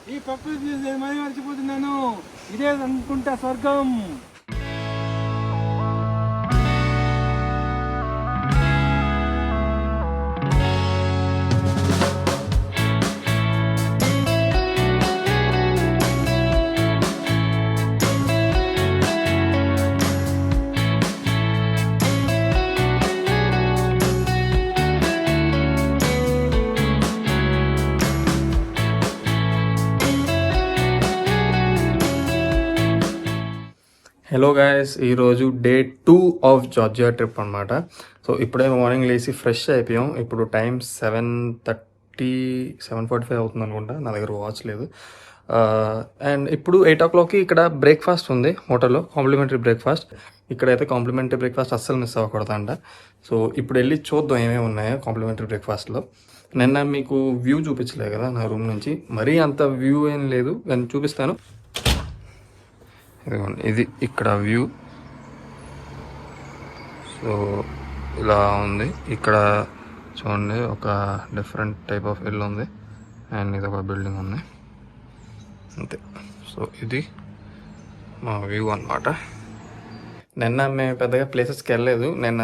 ఈ ప్రకృతి నేను మరీ మర్చిపోతున్నాను. ఇదే అనుకుంటా స్వర్గం. హలో గాయస్, ఈరోజు డే 2 ఆఫ్ జార్జియా ట్రిప్ అనమాట. సో ఇప్పుడే మార్నింగ్ లేచి ఫ్రెష్ అయిపోయాం. ఇప్పుడు టైం 7:45 అవుతుంది అనుకుంటా, నా దగ్గర వాచ్ లేదు. అండ్ ఇప్పుడు 8 o'clockకి ఇక్కడ బ్రేక్ఫాస్ట్ ఉంది హోటల్లో, కాంప్లిమెంటరీ బ్రేక్ఫాస్ట్. ఇక్కడైతే కాంప్లిమెంటరీ బ్రేక్ఫాస్ట్ అస్సలు మిస్ అవ్వకూడదంట. సో ఇప్పుడు వెళ్ళి చూద్దాం ఏమేమి ఉన్నాయో కాంప్లిమెంటరీ బ్రేక్ఫాస్ట్లో. నిన్న మీకు వ్యూ చూపించలేదు కదా నా రూమ్ నుంచి, మరీ అంత వ్యూ ఏం లేదు కానీ చూపిస్తాను. ఇది ఇక్కడ వ్యూ. సో ఇలా ఉంది. ఇక్కడ చూడండి, ఒక డిఫరెంట్ టైప్ ఆఫ్ ఇల్లు ఉంది అండ్ ఇది ఒక బిల్డింగ్ ఉంది అంతే. సో ఇది మా వ్యూ అనమాట. నిన్న మేము పెద్దగా ప్లేసెస్కి వెళ్ళలేదు. నిన్న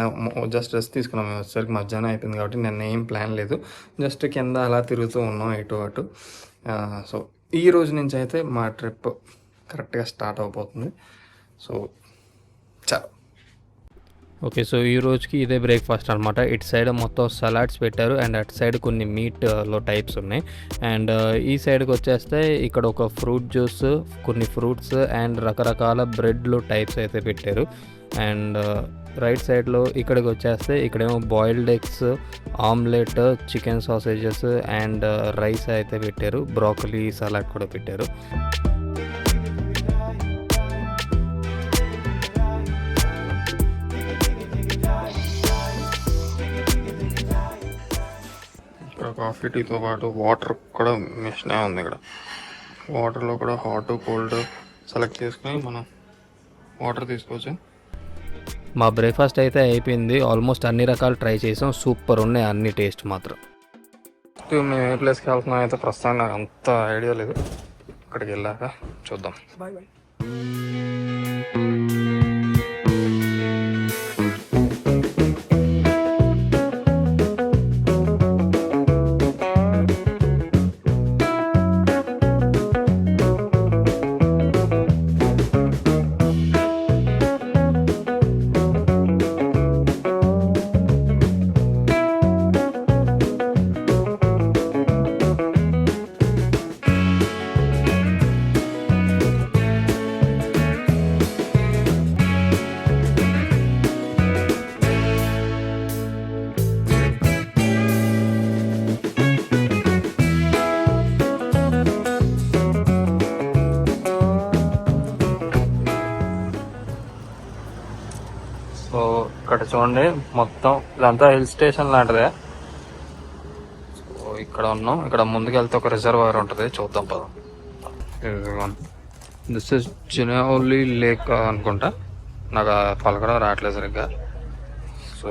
జస్ట్ రెస్ట్ తీసుకున్నాం. మేము వచ్చేసరికి మధ్యాహ్నం అయిపోయింది కాబట్టి నిన్న ఏం ప్లాన్ లేదు. జస్ట్ కింద అలా తిరుగుతూ ఉన్నాం ఇటు అటు. సో ఈ రోజు నుంచి అయితే మా ట్రిప్ కరెక్ట్గా స్టార్ట్ అయిపోతుంది. సో చాలా ఓకే. సో ఈ రోజుకి ఇదే బ్రేక్ఫాస్ట్ అనమాట. ఇటు సైడ్ మొత్తం సలాడ్స్ పెట్టారు అండ్ అటు సైడ్ కొన్ని మీట్లో టైప్స్ ఉన్నాయి. అండ్ ఈ సైడ్కి వచ్చేస్తే ఇక్కడ ఒక ఫ్రూట్ జ్యూస్, కొన్ని ఫ్రూట్స్ అండ్ రకరకాల బ్రెడ్లు టైప్స్ అయితే పెట్టారు. అండ్ రైట్ సైడ్లో ఇక్కడికి వచ్చేస్తే ఇక్కడేమో boiled eggs, omelette, chicken sausages and rice అయితే పెట్టారు. బ్రోకలీ సలాడ్ కూడా పెట్టారు. కాఫీ టీతో పాటు వాటర్ కూడా మిషనే ఉంది. ఇక్కడ వాటర్లో కూడా హాట్ కోల్డ్ సెలెక్ట్ చేసుకుని మనం వాటర్ తీసుకోవచ్చు. మా బ్రేక్ఫాస్ట్ అయితే అయిపోయింది. ఆల్మోస్ట్ అన్ని రకాలు ట్రై చేసాం. సూపర్ ఉన్నాయి అన్ని, టేస్ట్ మాత్రం. మేము ఏ ప్లేస్కి వెళ్తున్నాం అయితే ప్రస్తుతానికి నాకు అంత ఐడియా లేదు. అక్కడికి వెళ్ళాక చూద్దాం. Bye bye. సో ఇక్కడ చూడండి, మొత్తం ఇదంతా హిల్ స్టేషన్ లాంటిదే. సో ఇక్కడ ఉన్నాం. ఇక్కడ ముందుకు వెళ్తే ఒక రిజర్వాయర్ ఉంటుంది, చూద్దాం పద. దిస్ ఇస్ జినోలీ లేక్ అనుకుంటా, నాకు పలకడం రావట్లేదు సరిగ్గా. సో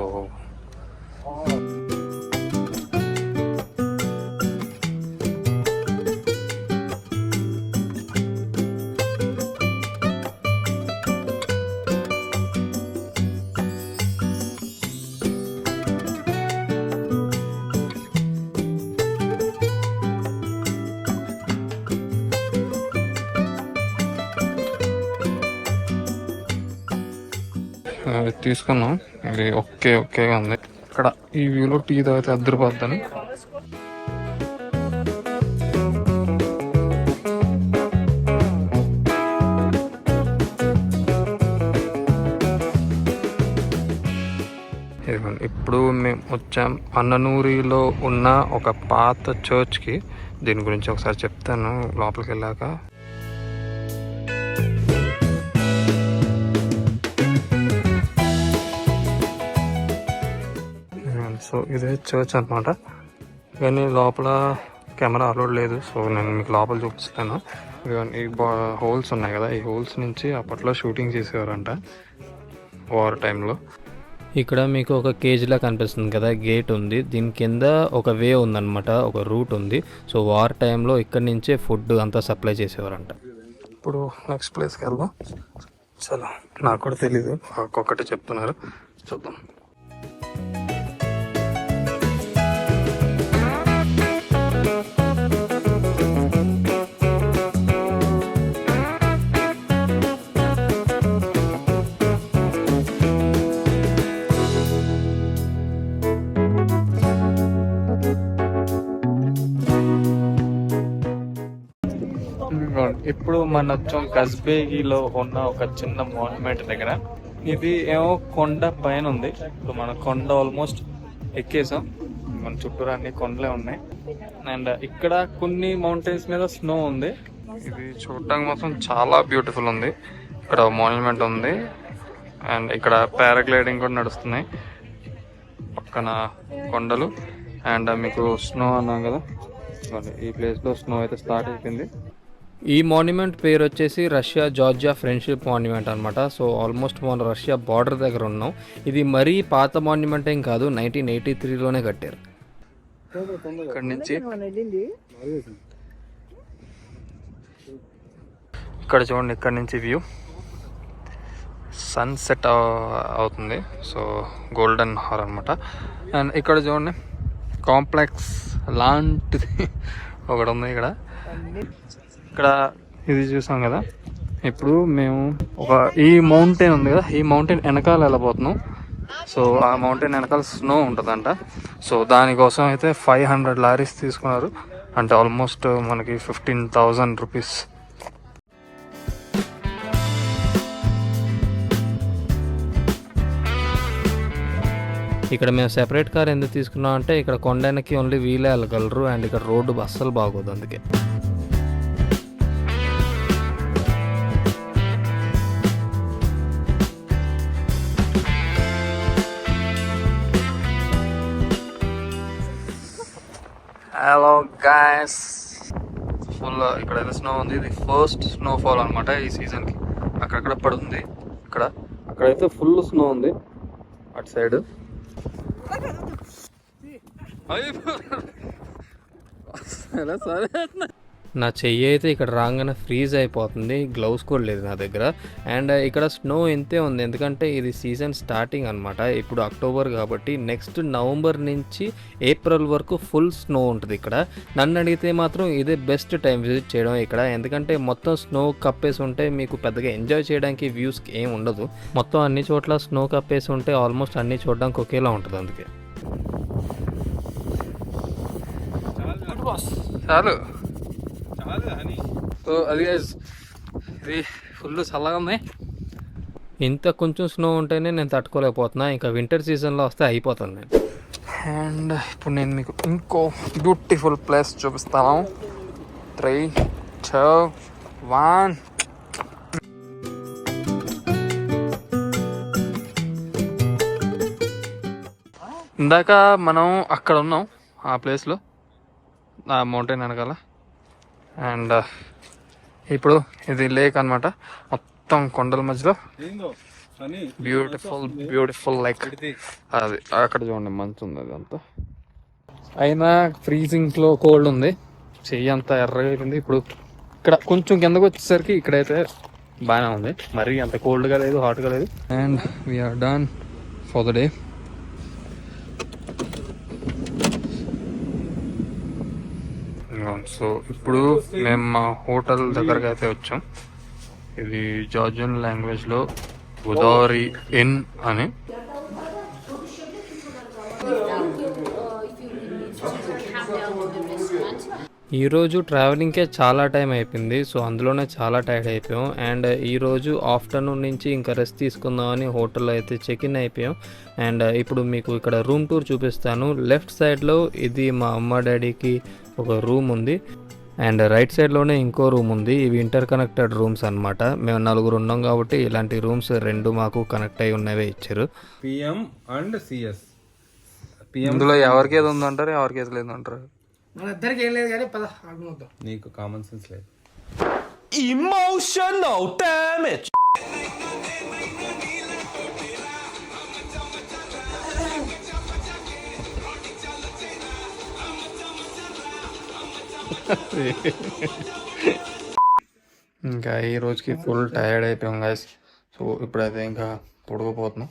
తీసుకున్నాం. ఇది ఓకేగా ఉంది. ఇక్కడ ఈ వ్యూలో టీ తాగితే అద్దరిపోద్దని. ఇప్పుడు మేము వచ్చాం అన్ననూరిలో ఉన్న ఒక పాత చర్చ్కి. దీని గురించి ఒకసారి చెప్తాను లోపలికి వెళ్ళాక. సో ఇదే చర్చ్ అనమాట, కానీ లోపల కెమెరా అలౌడ్ లేదు. సో నేను మీకు లోపల చూపిస్తాను. ఈ హోల్స్ ఉన్నాయి కదా, ఈ హోల్స్ నుంచి అప్పట్లో షూటింగ్ చేసేవారంట వార్ టైంలో. ఇక్కడ మీకు ఒక కేజ్లా కనిపిస్తుంది కదా, గేట్ ఉంది, దీని కింద ఒక వే ఉందన్నమాట, ఒక రూట్ ఉంది. సో వార్ టైంలో ఇక్కడి నుంచే ఫుడ్ అంతా సప్లై చేసేవారంట. ఇప్పుడు నెక్స్ట్ ప్లేస్కి వెళ్దాం. చలో, నాకు కూడా తెలీదు, ఒక్కొక్కటి చెప్తున్నారు, చూద్దాం. ఇప్పుడు మన వచ్చాం కస్బేగిలో ఉన్న ఒక చిన్న మాన్యుమెంట్ దగ్గర. ఇది ఏమో కొండ పైన ఉంది. ఇప్పుడు మన కొండ ఆల్మోస్ట్ ఎక్కేసాం. మన చుట్టూరు అన్ని కొండలే ఉన్నాయి. అండ్ ఇక్కడ కొన్ని మౌంటైన్స్ మీద స్నో ఉంది. ఇది చూడటానికి మాత్రం చాలా బ్యూటిఫుల్ ఉంది. ఇక్కడ మాన్యుమెంట్ ఉంది అండ్ ఇక్కడ పారాగ్లైడింగ్ కూడా నడుస్తున్నాయి. పక్కన కొండలు అండ్ మీకు స్నో అన్నాం కదా, ఈ ప్లేస్లో స్నో అయితే స్టార్ట్ అయిపోయింది. ఈ మాన్యుమెంట్ పేరు వచ్చేసి రష్యా జార్జియా ఫ్రెండ్షిప్ మాన్యుమెంట్ అనమాట. సో ఆల్మోస్ట్ మన రష్యా బార్డర్ దగ్గర ఉన్నాం. ఇది మరీ పాత మాన్యుమెంట్ ఏం కాదు, 1983లోనే కట్టారు. ఇక్కడ నుంచి ఇక్కడ చూడండి, ఇక్కడ నుంచి వ్యూ సన్సెట్ అవుతుంది. సో గోల్డెన్ హార్ అనమాట. అండ్ ఇక్కడ చూడండి కాంప్లెక్స్ లాంటిది ఒకటి ఉంది. ఇక్కడ ఇది చూసాం కదా, ఇప్పుడు మేము ఈ మౌంటైన్ ఉంది కదా, ఈ మౌంటైన్ వెనకాల వెళ్ళబోతున్నాం. సో ఆ మౌంటైన్ వెనకాల స్నో ఉంటుందంట. సో దానికోసం అయితే 500 లారీస్ తీసుకున్నారు, అంటే ఆల్మోస్ట్ మనకి 15,000 రూపీస్. ఇక్కడ మేము సెపరేట్ కార్ ఎందుకు తీసుకున్నాం అంటే ఇక్కడ కొండకి ఓన్లీ వీలే వెళ్ళగలరు అండ్ ఇక్కడ రోడ్డు అస్సలు బాగోదు, అందుకే. హలో గాయస్, ఫుల్ ఇక్కడైతే స్నో ఉంది. ఇది ఫస్ట్ స్నోఫాల్ అనమాట ఈ సీజన్కి. అక్కడక్కడ పడుతుంది, అక్కడైతే ఫుల్ స్నో ఉంది అటు సైడ్. నా చెయ్యి అయితే ఇక్కడ రాగానే ఫ్రీజ్ అయిపోతుంది, గ్లౌస్ కూడా లేదు నా దగ్గర. అండ్ ఇక్కడ స్నో ఇంతే ఉంది, ఎందుకంటే ఇది సీజన్ స్టార్టింగ్ అనమాట. ఇప్పుడు అక్టోబర్ కాబట్టి నెక్స్ట్ నవంబర్ నుంచి ఏప్రిల్ వరకు ఫుల్ స్నో ఉంటుంది ఇక్కడ. నన్ను అడిగితే మాత్రం ఇదే బెస్ట్ టైం విజిట్ చేయడం ఇక్కడ, ఎందుకంటే మొత్తం స్నో కప్పేసి ఉంటే మీకు పెద్దగా ఎంజాయ్ చేయడానికి వ్యూస్కి ఏం ఉండదు. మొత్తం అన్ని చోట్ల స్నో కప్పేసి ఉంటే ఆల్మోస్ట్ అన్ని చూడడానికి ఒకేలా ఉంటుంది, అందుకే. చాలు. సో అది ఇది ఫుల్ చల్లగా ఉంది. ఇంత కొంచెం స్నో ఉంటేనే నేను తట్టుకోలేకపోతున్నా, ఇంకా వింటర్ సీజన్లో వస్తే అయిపోతాను నేను. అండ్ ఇప్పుడు నేను మీకు ఇంకో బ్యూటిఫుల్ ప్లేస్ చూపిస్తాను. 3, 2, 1. ఇందాక మనం అక్కడ ఉన్నాం ఆ ప్లేస్లో, ఆ మౌంటైన్ వెనకాల. అండ్ ఇప్పుడు ఇది లేక్ అనమాట, మొత్తం కొండల మధ్యలో బ్యూటిఫుల్ లైక్. అది అక్కడ చూడండి మంచు ఉంది, అది అంతా అయినా ఫ్రీజింగ్లో కోల్డ్ ఉంది, చెయ్యి అంతా ఎర్రగా అయిపోయింది. ఇప్పుడు ఇక్కడ కొంచెం కిందకు వచ్చేసరికి ఇక్కడైతే బాగానే ఉంది, మరీ అంత కోల్డ్గా లేదు, హాట్గా లేదు. And we are done for the day. So ఇప్పుడు మేము మా హోటల్ దగ్గరకు అయితే వచ్చాం. ఇది జార్జియన్ లాంగ్వేజ్లో గోదావరి ఇన్ అని. ఈరోజు ట్రావెలింగ్కే చాలా టైం అయిపోయింది, సో అందులోనే చాలా టైర్డ్ అయిపోయాం. అండ్ ఈరోజు ఆఫ్టర్నూన్ నుంచి ఇంకా రెస్ట్ తీసుకుందామని హోటల్లో అయితే చెక్ ఇన్ అయిపోయాం. అండ్ ఇప్పుడు మీకు ఇక్కడ రూమ్ టూర్ చూపిస్తాను. లెఫ్ట్ సైడ్లో ఇది మా అమ్మ డాడీకి ఒక రూమ్ ఉంది అండ్ రైట్ సైడ్లోనే ఇంకో రూమ్ ఉంది. ఇవి ఇంటర్ కనెక్టెడ్ రూమ్స్ అనమాట. మేము 4 ఉన్నాం కాబట్టి ఇలాంటి రూమ్స్ 2 మాకు కనెక్ట్ అయి ఉన్నవే ఇచ్చారు. PM and CS. ఇందులో ఎవరికి ఏది ఉందంటారు, ఎవరికి ఏది లేదంటారు. మన ఇద్దరికి ఏం లేదు కానీ పద ఆడుకుందాం. నీకు కామన్ సెన్స్ లేదు. Emotional damage. ఇంకా ఈ రోజుకి ఫుల్ టైర్డ్ అయిపోయాం గైస్. సో ఇప్పుడైతే ఇంకా పడుకోపోతున్నాం.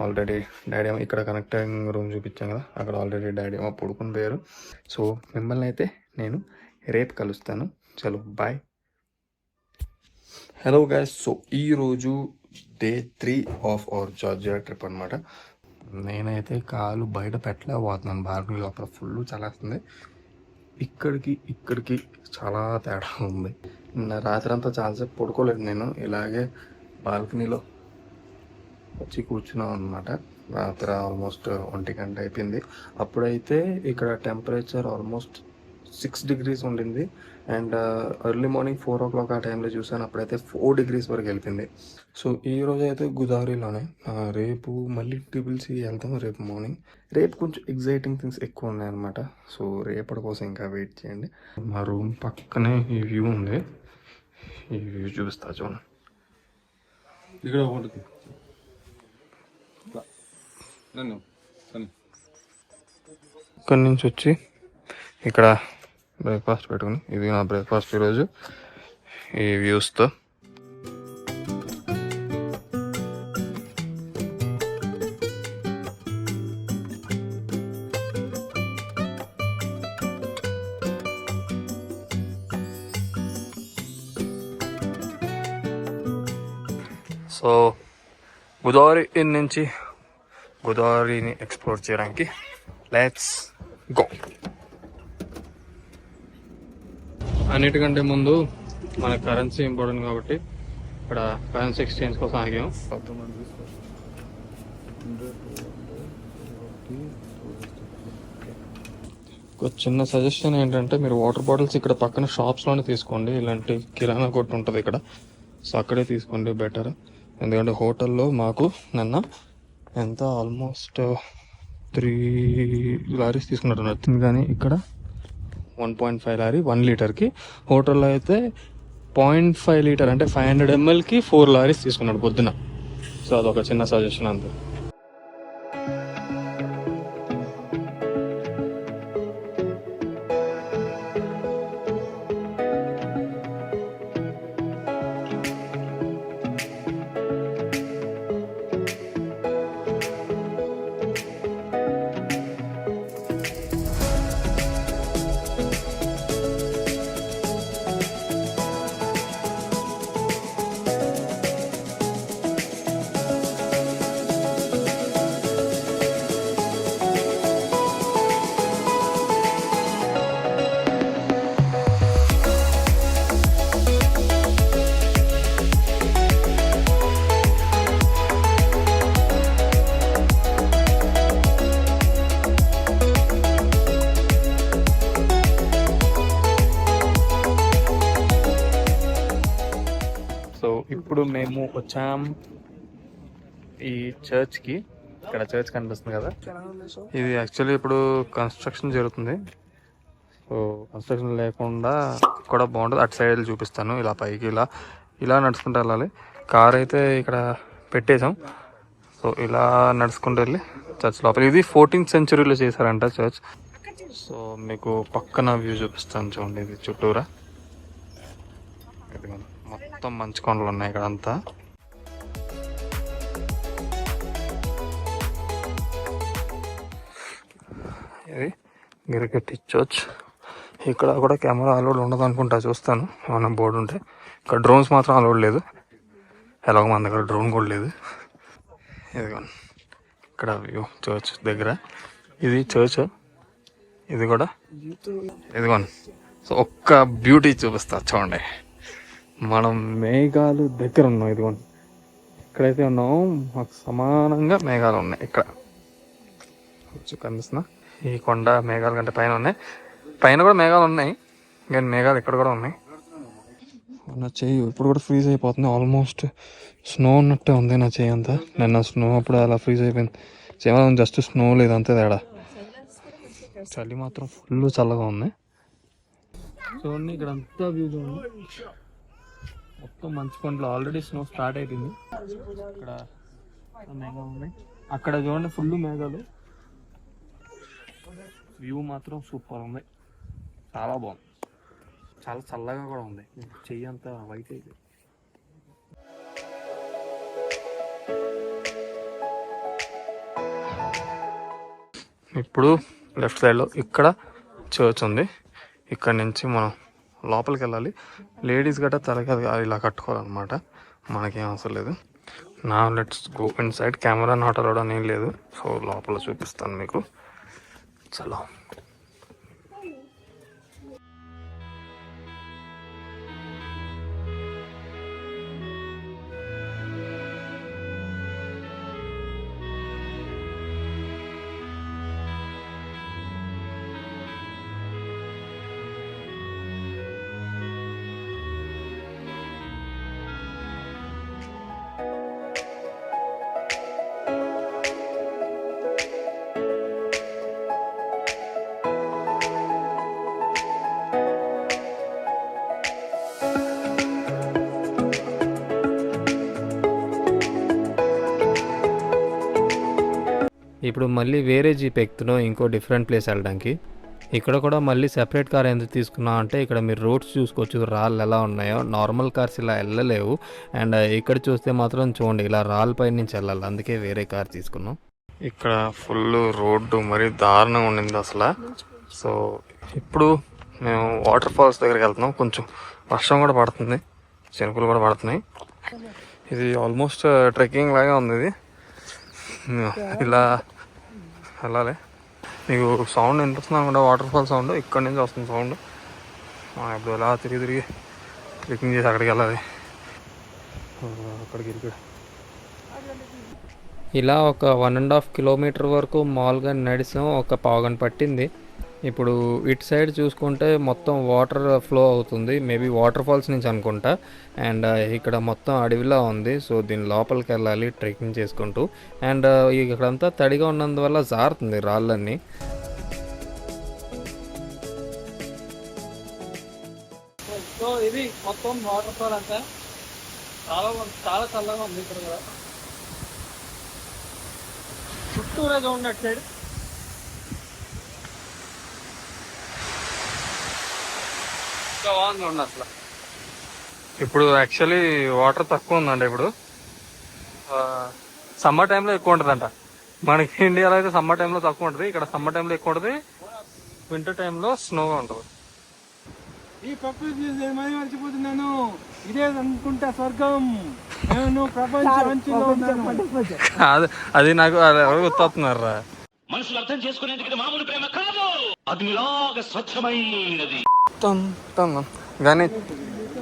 ఆల్రెడీ డాడీ ఏమో ఇక్కడ కనెక్టింగ్ రూమ్ చూపించాం కదా, అక్కడ ఆల్రెడీ డాడీ ఏమో పడుకుని పోయారు. సో మిమ్మల్ని అయితే నేను రేపు కలుస్తాను. చలో బాయ్. Hello guys. సో ఈరోజు day 3 of our Georgia trip అనమాట. నేనైతే కాలు బయట పెట్టలేకపోతున్నాను బాల్కనీలో, అక్కడ ఫుల్ చల్లేస్తుంది. ఇక్కడికి చాలా తేడా ఉంది. నిన్న రాత్రి అంతా చాలాసేపు పడుకోలేదు నేను, ఇలాగే బాల్కనీలో వచ్చి కూర్చున్నాం అనమాట. రాత్రి ఆల్మోస్ట్ 1 గంట అయిపోయింది. అప్పుడైతే ఇక్కడ టెంపరేచర్ ఆల్మోస్ట్ 6 degrees ఉండింది. అండ్ ఎర్లీ మార్నింగ్ 4 o'clock ఆ టైంలో చూసాను, అప్పుడైతే 4 degrees వరకు వెళ్ళిపోయింది. సో ఈ రోజు అయితే గోదావరిలోనే. రేపు మళ్ళీ ట్రిపుల్సీ వెళ్తాం రేపు మార్నింగ్. రేపు కొంచెం ఎగ్జైటింగ్ థింగ్స్ ఎక్కువ ఉన్నాయన్నమాట. సో రేపటి కోసం ఇంకా వెయిట్ చేయండి. మా రూమ్ పక్కనే ఈ వ్యూ ఉంది, ఈ వ్యూ చూపిస్తా చూడండి. ఇక్కడ ఉంటుంది ఇక్కడి నుంచి వచ్చి ఇక్కడ బ్రేక్ఫాస్ట్ పెట్టుకుని, ఇది నా బ్రేక్ఫాస్ట్ ఈరోజు ఈ వ్యూస్తో. సో గోదావరి ఇన్ నుంచి గోదావరిని ఎక్స్ప్లోర్ చేయడానికి లెట్స్ గో. అన్నిటికంటే ముందు మన కరెన్సీ ఇంపార్టెంట్ కాబట్టి ఇక్కడ కరెన్సీ ఎక్స్చేంజ్ కోసం ఆగాం. ఒక చిన్న సజెషన్ ఏంటంటే, మీరు వాటర్ బాటిల్స్ ఇక్కడ పక్కన షాప్స్లోనే తీసుకోండి. ఇలాంటి కిరాణా కొట్టు ఉంటుంది ఇక్కడ, సో అక్కడే తీసుకోండి బెటర్. ఎందుకంటే హోటల్లో మాకు నిన్న ఎంత ఆల్మోస్ట్ 3 లారీస్ తీసుకున్నట్టున్నారు, కానీ ఇక్కడ 1.5 లారీ 1 లీటర్కి. హోటల్లో అయితే 0.5 లీటర్ అంటే 500 mlకి 4 లారీస్ తీసుకున్నాడు పొద్దున. సో అదొక చిన్న సజెషన్ అంతే. ఇప్పుడు మేము వచ్చాం ఈ చర్చ్కి. ఇక్కడ చర్చ్ కనిపిస్తుంది కదా, ఇది యాక్చువల్లీ ఇప్పుడు కన్స్ట్రక్షన్ జరుగుతుంది. సో కన్స్ట్రక్షన్ లేకుండా కూడా బాగుంటుంది. అటు సైడ్ చూపిస్తాను. ఇలా పైకి ఇలా నడుచుకుంటూ వెళ్ళాలి. కార్ అయితే ఇక్కడ పెట్టేసాం. సో ఇలా నడుచుకుంటూ వెళ్ళి చర్చ్ లోపల. ఇది 14th centuryలో చేశారంట చర్చ్. సో మీకు పక్కన వ్యూ చూపిస్తాను చూడండి. ఇది చుట్టూరా మొత్తం మంచు కొండలు ఉన్నాయి ఇక్కడ అంతా. ఇది గిరికెట్టి చర్చ్. ఇక్కడ కూడా కెమెరా అలౌడ్ ఉండదు అనుకుంటా, చూస్తాను ఏమన్నా బోర్డు ఉంటే. ఇక్కడ డ్రోన్స్ మాత్రం అలౌడ్ లేదు, ఎలాగో మన దగ్గర డ్రోన్ కూడా లేదు. ఇదిగోండి ఇక్కడ వ్యూ చర్చ్ దగ్గర. ఇది చర్చ్, ఇది కూడా ఇదిగోండి. సో ఒక్క బ్యూటీ చూపిస్తా చూడండి. మనం మేఘాలు దగ్గర ఉన్నాం. ఇదిగోండి ఇక్కడైతే ఉన్నాం, మాకు సమానంగా మేఘాలు ఉన్నాయి ఇక్కడ. కనిపిస్తున్నా ఈ కొండ మేఘాల కంటే పైన ఉన్నాయి. పైన కూడా మేఘాలు ఉన్నాయి, కానీ మేఘాలు ఇక్కడ కూడా ఉన్నాయి. నా చెయ్యి ఇప్పుడు కూడా ఫ్రీజ్ అయిపోతుంది. ఆల్మోస్ట్ స్నో ఉన్నట్టే ఉంది నా చెయ్యి అంతా. నిన్న స్నో అప్పుడు అలా ఫ్రీజ్ అయిపోయింది. కేవలం జస్ట్ స్నో లేదు అంతే తేడా. చలి మాత్రం ఫుల్ చల్లగా ఉంది. చూడండి ఇక్కడ అంతా వ్యూ చూడండి, మొత్తం మంచు కొండలు. ఆల్రెడీ స్నో స్టార్ట్ అయిపోయింది. ఇక్కడ మేఘాలు ఉన్నాయి, అక్కడ చూడండి ఫుల్ మేఘాలు. వ్యూ మాత్రం సూపర్ ఉంది, చాలా బాగుంది. చాలా చల్లగా కూడా ఉంది, చెయ్యి అంతా వైట్ అయితే. ఇప్పుడు లెఫ్ట్ సైడ్లో ఇక్కడ చర్చ్ ఉంది. ఇక్కడ నుంచి మనం లోపలికి వెళ్ళాలి. లేడీస్ గట్రా తలకి అది ఇలా కట్టుకోవాలన్నమాట, మనకేం అవసరం లేదు. నా let's go in side. Camera not allowed అని ఏం లేదు, సో లోపల చూపిస్తాను మీకు. చలో. ఇప్పుడు మళ్ళీ వేరే జీప్ ఎక్కుతున్నాం ఇంకో డిఫరెంట్ ప్లేస్ వెళ్ళడానికి. ఇక్కడ కూడా మళ్ళీ సెపరేట్ కార్ ఎందుకు తీసుకున్నాం అంటే ఇక్కడ మీరు రోడ్స్ చూసుకోవచ్చు, రాళ్ళు ఎలా ఉన్నాయో. నార్మల్ కార్స్ ఇలా వెళ్ళలేవు. అండ్ ఇక్కడ చూస్తే మాత్రం చూడండి, ఇలా రాళ్ళ పై నుంచి వెళ్ళాలి, అందుకే వేరే కార్ తీసుకున్నాం. ఇక్కడ ఫుల్ రోడ్డు మరి దారుణంగా ఉండింది అసలు. సో ఇప్పుడు మేము వాటర్ ఫాల్స్ దగ్గరికి వెళ్తున్నాం. కొంచెం వర్షం కూడా పడుతుంది, చినుకులు కూడా పడుతున్నాయి. ఇది ఆల్మోస్ట్ ట్రెక్కింగ్ లాగా ఉంది. ఇది ఇలా వెళ్ళాలి. మీకు సౌండ్ వినిపిస్తుంది అనుకుంటా, వాటర్ ఫాల్ సౌండ్ ఇక్కడ నుంచి వస్తుంది సౌండ్. ఇప్పుడు ఎలా తిరిగి ట్రెక్కింగ్ చేసి అక్కడికి వెళ్ళాలి. అక్కడికి ఇక్కడ ఇలా ఒక 1.5 కిలోమీటర్ వరకు మామూలుగా నడిచాం, ఒక పావుగంట పట్టింది. ఇప్పుడు ఇటు సైడ్ చూసుకుంటే మొత్తం వాటర్ ఫ్లో అవుతుంది, మేబీ వాటర్ ఫాల్స్ నుంచి అనుకుంటా. అండ్ ఇక్కడ మొత్తం అడవిలా ఉంది, సో దీని లోపలికి వెళ్ళాలి ట్రెక్కింగ్ చేసుకుంటూ. అండ్ ఇక్కడంతా తడిగా ఉన్నందువల్ల జారుతుంది రాళ్ళన్నీ. సో ఇది మొత్తం వాటర్ ఫాల్ అంతా చాలా చల్లగా ఉంది. ఇక్కడ కూడా చుట్టూరా చూడండి అటు సైడ్. బాగుంది అసలు. ఇప్పుడు యాక్చువల్లీ వాటర్ తక్కువ ఉందంట. ఇప్పుడు సమ్మర్ టైంలో ఎక్కువ ఉంటుందంట. మనకి ఇండియాలో అయితే సమ్మర్ టైంలో తక్కువ ఉంటుంది, ఇక్కడ సమ్మర్ టైంలో ఎక్కువ ఉంటుంది, వింటర్ టైంలో స్నోగా ఉంటుంది. ఈ ప్రకృతి ఏమని మర్చిపోతున్నాను, ఇదే అనుకుంటా స్వర్గం. నేను ప్రపంచంలో అది నాకు ఎవరు గుర్తొస్తున్నారా. మనుషులు అర్థం చేసుకునేందుకు మామూలు ప్రేమ కాదు, అగ్నిలాగా స్వచ్ఛమైనది. కానీ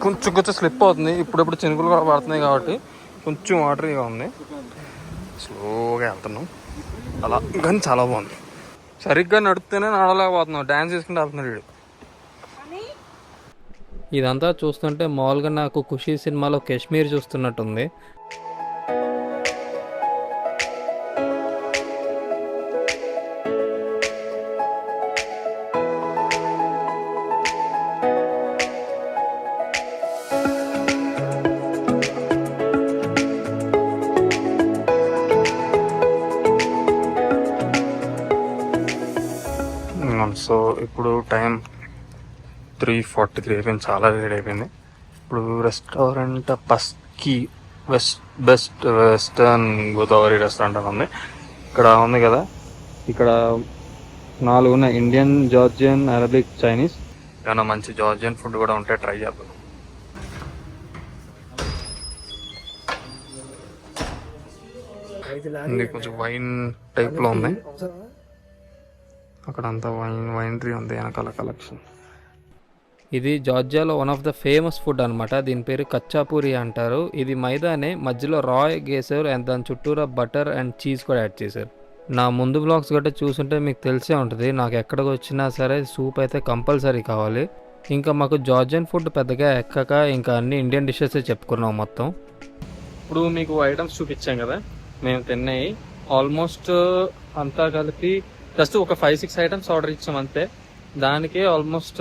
కొంచెం స్లిప్ అవుతుంది. ఇప్పుడప్పుడు చినుకులు కూడా పడుతున్నాయి కాబట్టి కొంచెం వాటరీగా ఉంది. స్లోగా వెళ్తున్నాం అలా, కానీ చాలా బాగుంది. సరిగ్గా నడిస్తేనే నడలేకపోతున్నాం, డ్యాన్స్ చేసుకుంటూ వెళ్తున్నాడు వీడు. ఇదంతా చూస్తుంటే మామూలుగా నాకు ఖుషీ సినిమాలో కాశ్మీర్ చూస్తున్నట్టుంది. సో ఇప్పుడు టైం 3:43 అయిపోయింది, చాలా వేడి అయిపోయింది. ఇప్పుడు రెస్టారెంట్ పస్కి వెస్టర్న్ గోదావరి రెస్టారెంట్ అని ఉంది. ఇక్కడ ఉంది కదా, ఇక్కడ 4 ఉన్నాయి: ఇండియన్, జార్జియన్, అరబిక్, చైనీస్. ఏమైనా మంచి జార్జియన్ ఫుడ్ కూడా ఉంటే ట్రై చేద్దాం. ఇది కొంచెం వైన్ టైప్లో ఉంది. అక్కడ అంతా వైన్ ట్రీ ఉంది వెనకాల కలెక్షన్. ఇది జార్జియాలో one of the famous food అనమాట. దీని పేరు కచ్చాపూరి అంటారు. ఇది మైదానే, మధ్యలో రా ఎగ్ వేసారు అండ్ దాని చుట్టూరా బటర్ అండ్ చీజ్ కూడా యాడ్ చేశారు. నా ముందు బ్లాగ్స్ గట్రా చూసుంటే మీకు తెలిసే ఉంటుంది, నాకు ఎక్కడికి వచ్చినా సరే సూప్ అయితే కంపల్సరీ కావాలి. ఇంకా మాకు జార్జియన్ ఫుడ్ పెద్దగా ఎక్కక ఇంకా అన్ని ఇండియన్ డిషెస్ చెప్పుకున్నాం మొత్తం. ఇప్పుడు మీకు ఐటమ్స్ చూపించాం కదా మేము తిన్నాయి. ఆల్మోస్ట్ అంతా కలిపి జస్ట్ ఒక 5-6 ఐటమ్స్ ఆర్డర్ ఇచ్చాం అంతే. దానికే ఆల్మోస్ట్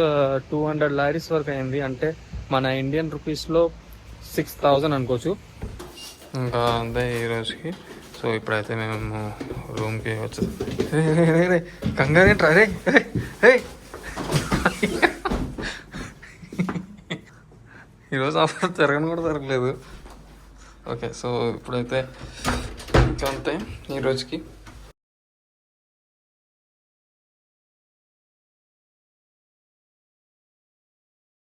200 లారీస్ వరకు అయింది, అంటే మన ఇండియన్ రూపీస్లో 6000 అనుకోవచ్చు. ఇంకా అంతే ఈరోజుకి. సో ఇప్పుడైతే మేము రూమ్కి వచ్చేది. కంగారే రే ఈరోజు అసలు తిరగని కూడా తిరగలేదు. ఓకే, సో ఇప్పుడైతే ఇంకా అంతే ఈరోజుకి.